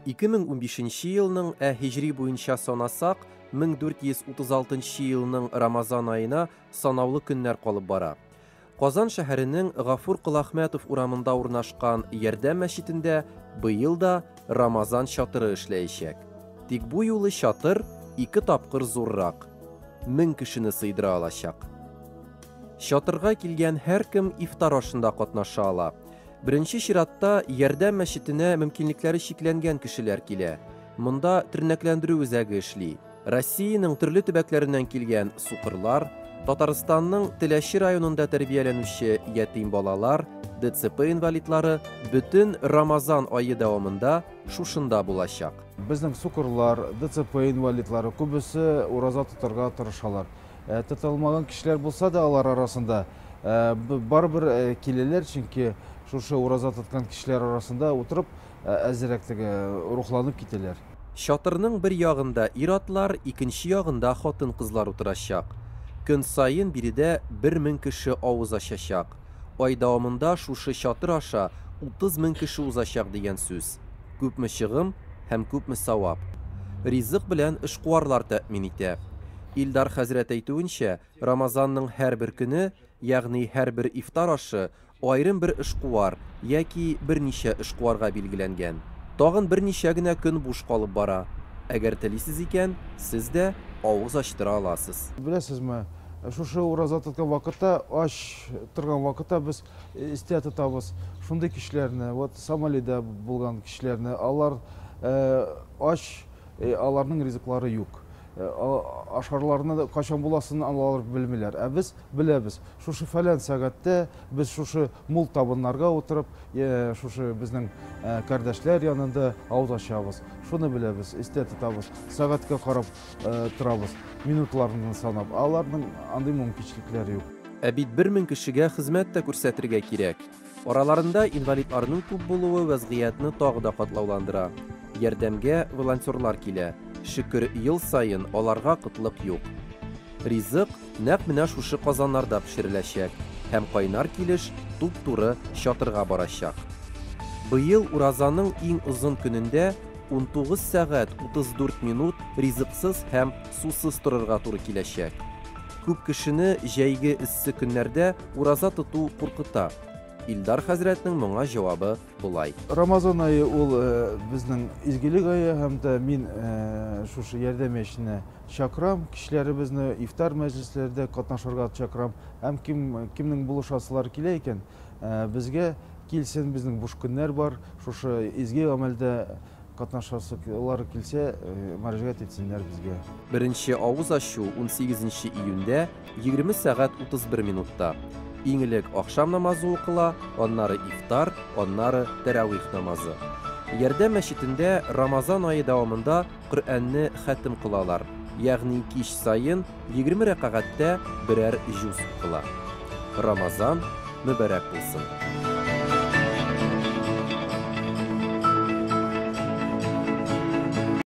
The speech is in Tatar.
2015 елның хижри буенча санасак, 1436 елның Рамазан айына санаулы көннәр калып бара. Казан шәһәренең Гафур Кол Ахмәтов урамында урнашкан Ярдәм мәчетендә быел да Рамазан чатыры эшләячәк. Тик бу юлы чатыр 2 тапкыр зуррак. 1000 кешене сыйдыра алачак. Чатырга килгән һәркем ифтар ашында катнаша ала. Беренче чиратта Ярдәм мәчетенә мөмкинлекләре чикләнгән кешеләр килә. Монда тернәкләндерү үзәге эшли. Россиянең төрле төбәкләреннән килгән сукырлар, Татарстанның Теләче районында тәрбияләнүче ятим балалар, ДЦП инвалидлары бөтен Рамазан айы дәвамында шушында булачак. Безнең сукырлар, ДЦП инвалидлары күбесе ураза тотарга тырышалар. Тотылмаган кешеләр булса да алар арасында барбер киләләр, чөнки шушы ураза тоткан кешеләр арасында утырып әзрәк рухланып китәләр. Чатырның бер ягында ир-атлар, икенче ягында хатын-кызлар утырачак. Көн сайын биредә 1000 кеше авыз ачачак. Ай дәвамында шушы чатыр аша 30 000 кеше узачак дигән сүз. Күпме чыгым һәм күпме савап. Ризык белән эшкуарлар тәэмин итә. Илдар хәзрәт әйтүенчә, Рамазанның һәрбер көне, ягъни һәрбер ифтар ашы айрым бер эшкуар яки берничә эшкуарга билгеләнгән. Тагын берничә генә көн буш калып бара. Әгәр телисез икән, сез дә авыз ачтыра аласыз. Беләсезме, шушы ураза тоткан вакытта, аш торган вакытта без истә тотабыз. Шундый кешеләрне, вот Сомалида булган кешеләрне, алар аш, аларның ризыклары юк. Ашарларны качан буласын алар белмиләр. Ә без беләбез. Шушы фәлән сәгатьтә без шушы мул табыннарга утырып, шушы безнең кардәшләр янында авыз ачабыз. Шуны беләбез, истә тотабыз. Сәгатькә карап торабыз, минутларны санап. Аларның андый мөмкинлекләре юк. Ә бит 1000 кешегә хезмәт тә күрсәтергә кирәк. Араларында инвалидларның күп булуы вәзгыятьне тагы да катлауландыра. Ярдәмгә волонтерлар килә. Шөкер, ел сайын аларга кытлык юк. Ризык нәкъ менә шушы казаннарда пешереләчәк һәм кайнар килеш туп-туры чатырга барачак. Быел уразаның иң озын көнендә 19 сәгать 34 минут ризыксыз һәм сусыз торырга туры киләчәк. Күп кешене җәйге эссе көннәрдә ураза тоту куркыта. Илдар хәзрәтнең моңа җавабы булай. Рамазан айы ул безнең изгелек айы һәм дә мин шушы ярдәм эшенә чакырам, кешеләребезне ифтар мәҗлесләрендә катнашырга чакырам. Һәм кемнең булышасылар килә икән, безгә килсен, безнең буш көннәр бар, шушы изге гамәлдә катнашасылар килсә, мөрәҗәгать итсеннәр безгә. Беренче авыз ачу 18 июньдә 20 сәгать 31 минутта. Иң элек акшам намазы укыла, аннары ифтар, аннары тәравих намазы. Ярдәм мәчетендә Рамазан айы дәвамында Коръәнне хәтем кылалар. Ягъни кич сайын 20 рәкъәгатьтә берәр җүз укыла. Рамазан мөбарәк булсын.